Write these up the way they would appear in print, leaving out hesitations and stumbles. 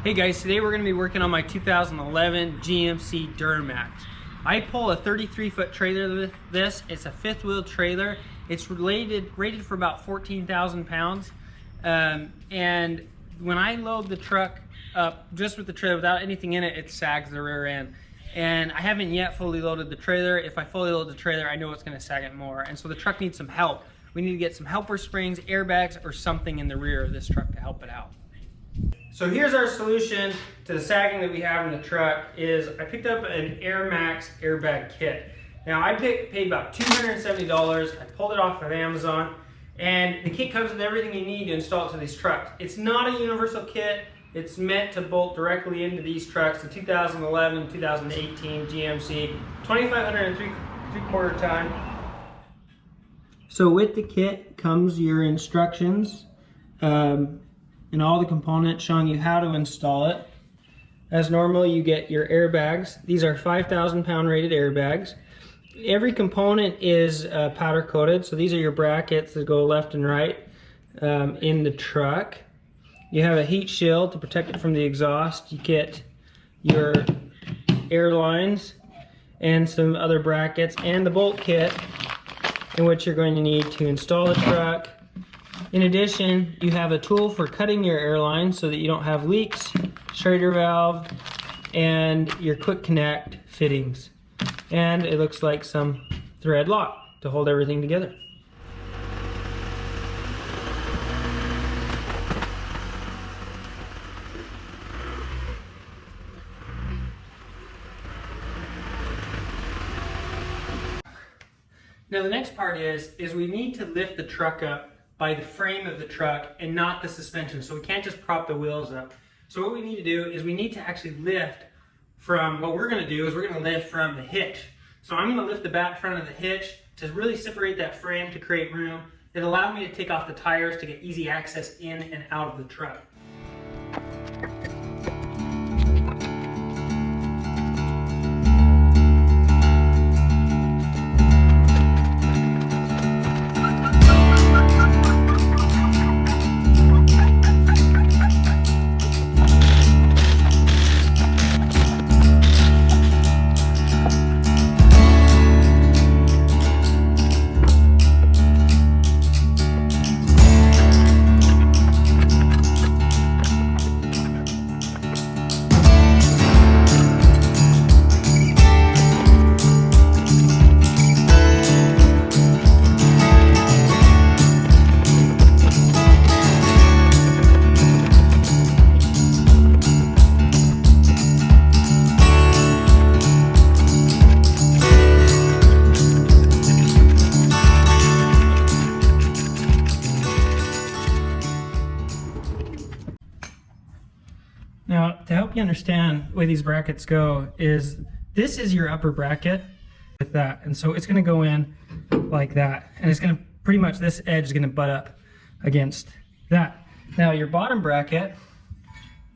Hey guys, today we're going to be working on my 2011 GMC Airmaxxx. I pull a 33-foot trailer with this. It's a fifth wheel trailer. It's rated for about 14,000 pounds. And when I load the truck up just with the trailer without anything in it, it sags the rear end. And I haven't yet fully loaded the trailer. If I fully load the trailer, I know it's going to sag it more. And so the truck needs some help. We need to get some helper springs, airbags, or something in the rear of this truck to help it out. So here's our solution to the sagging that we have in the truck. Is I picked up an Airmaxxx airbag kit. Now I paid about $270. I pulled it off of Amazon, and the kit comes with everything you need to install it to these trucks. It's not a universal kit. It's meant to bolt directly into these trucks, the 2011, 2018 GMC 2500 and 3/4 ton. So with the kit comes your instructions and all the components showing you how to install it. As normal, you get your airbags. These are 5,000 pound rated airbags. Every component is powder coated, so these are your brackets that go left and right in the truck. You have a heat shield to protect it from the exhaust. You get your air lines and some other brackets and the bolt kit in which you're going to need to install the truck. In addition, you have a tool for cutting your air lines so that you don't have leaks, Schrader valve, and your quick connect fittings. And it looks like some thread lock to hold everything together. Now the next part is we need to lift the truck up by the frame of the truck and not the suspension. So we can't just prop the wheels up. So what we need to do is we need to actually lift from, what we're gonna do is we're gonna lift from the hitch. So I'm gonna lift the back front of the hitch to really separate that frame to create room. It allowed me to take off the tires to get easy access in and out of the truck. Now, to help you understand the way these brackets go is this is your upper bracket with that. And so it's going to go in like that. And it's going to pretty much, this edge is going to butt up against that. Now, your bottom bracket,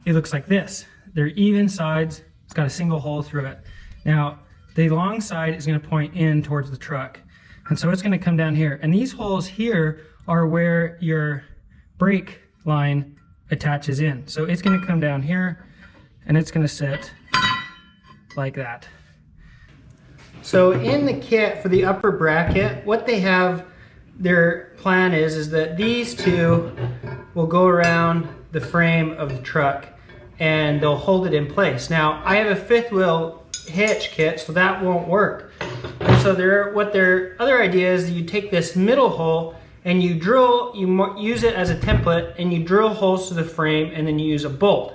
it looks like this. They're even sides. It's got a single hole through it. Now, the long side is going to point in towards the truck. And so it's going to come down here. And these holes here are where your brake line attaches in. So it's going to come down here and it's going to sit like that. So in the kit for the upper bracket, what they have, their plan is that these two will go around the frame of the truck and they'll hold it in place. Now I have a fifth wheel hitch kit, so that won't work. And so what their other idea is that you take this middle hole and you drill, you use it as a template, and you drill holes to the frame, and then you use a bolt,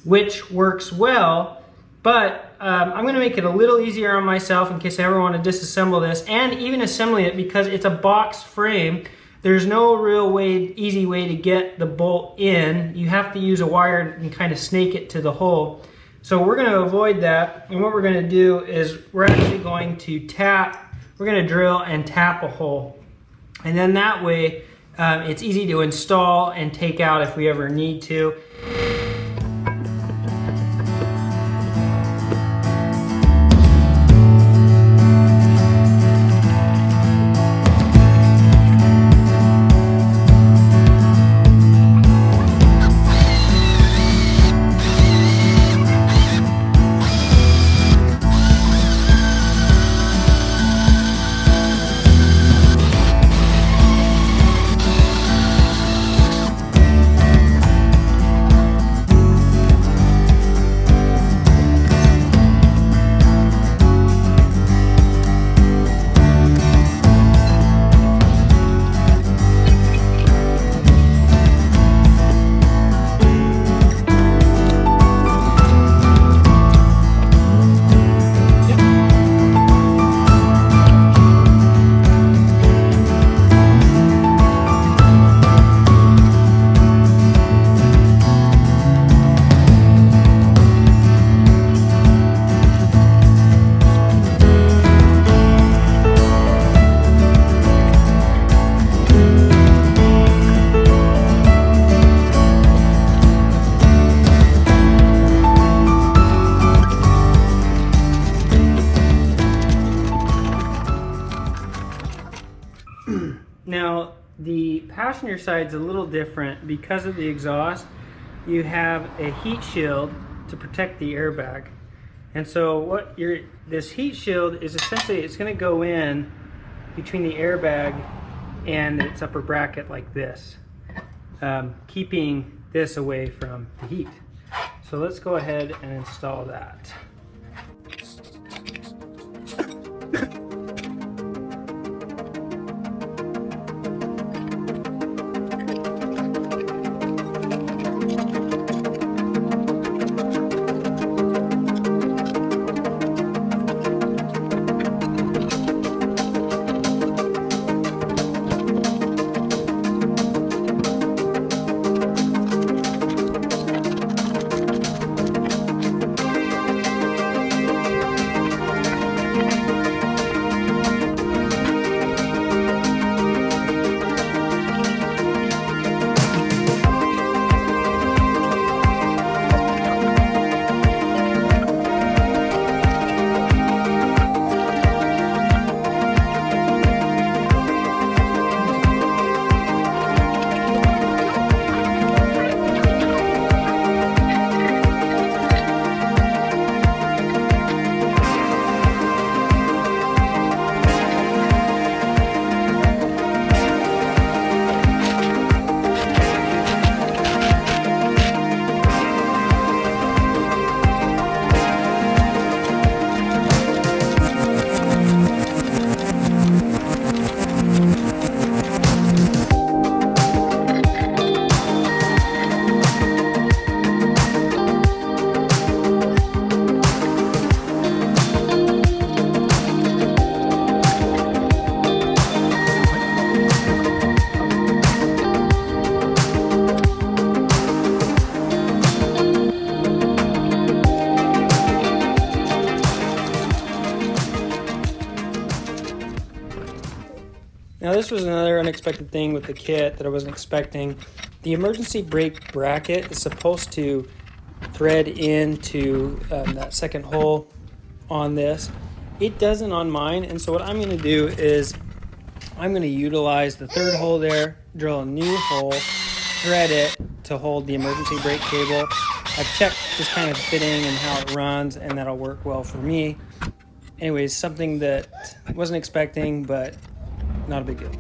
which works well, but I'm gonna make it a little easier on myself in case I ever wanna disassemble this, and even assembling it because it's a box frame. There's no real easy way to get the bolt in. You have to use a wire and kind of snake it to the hole. So we're gonna avoid that, and what we're gonna do is we're actually going to we're gonna drill and tap a hole. And then that way, it's easy to install and take out if we ever need to. passenger side's a little different because of the exhaust. You have a heat shield to protect the airbag. And so this heat shield is essentially, it's going to go in between the airbag and its upper bracket like this, keeping this away from the heat. So let's go ahead and install that. Now this was another unexpected thing with the kit that I wasn't expecting. The emergency brake bracket is supposed to thread into that second hole on this. It doesn't on mine, and so what I'm going to do is I'm going to utilize the third hole there, drill a new hole, thread it to hold the emergency brake cable. I've checked just kind of fitting and how it runs, and that'll work well for me. Anyways, something that I wasn't expecting, but not a big deal.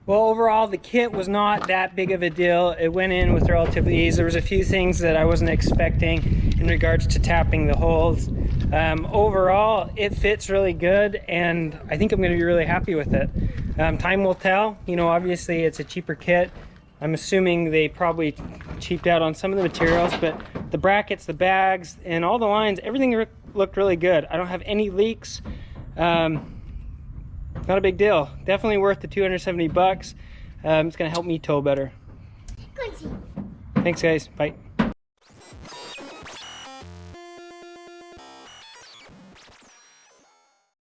Well, overall, the kit was not that big of a deal. It went in with relatively ease. There was a few things that I wasn't expecting in regards to tapping the holes. Overall, it fits really good, and I think I'm going to be really happy with it. Time will tell. You know, obviously it's a cheaper kit. I'm assuming they probably cheaped out on some of the materials, but the brackets, the bags, and all the lines, everything looked really good. I don't have any leaks. Not a big deal. Definitely worth the 270 bucks. It's gonna help me tow better. Thanks guys, bye.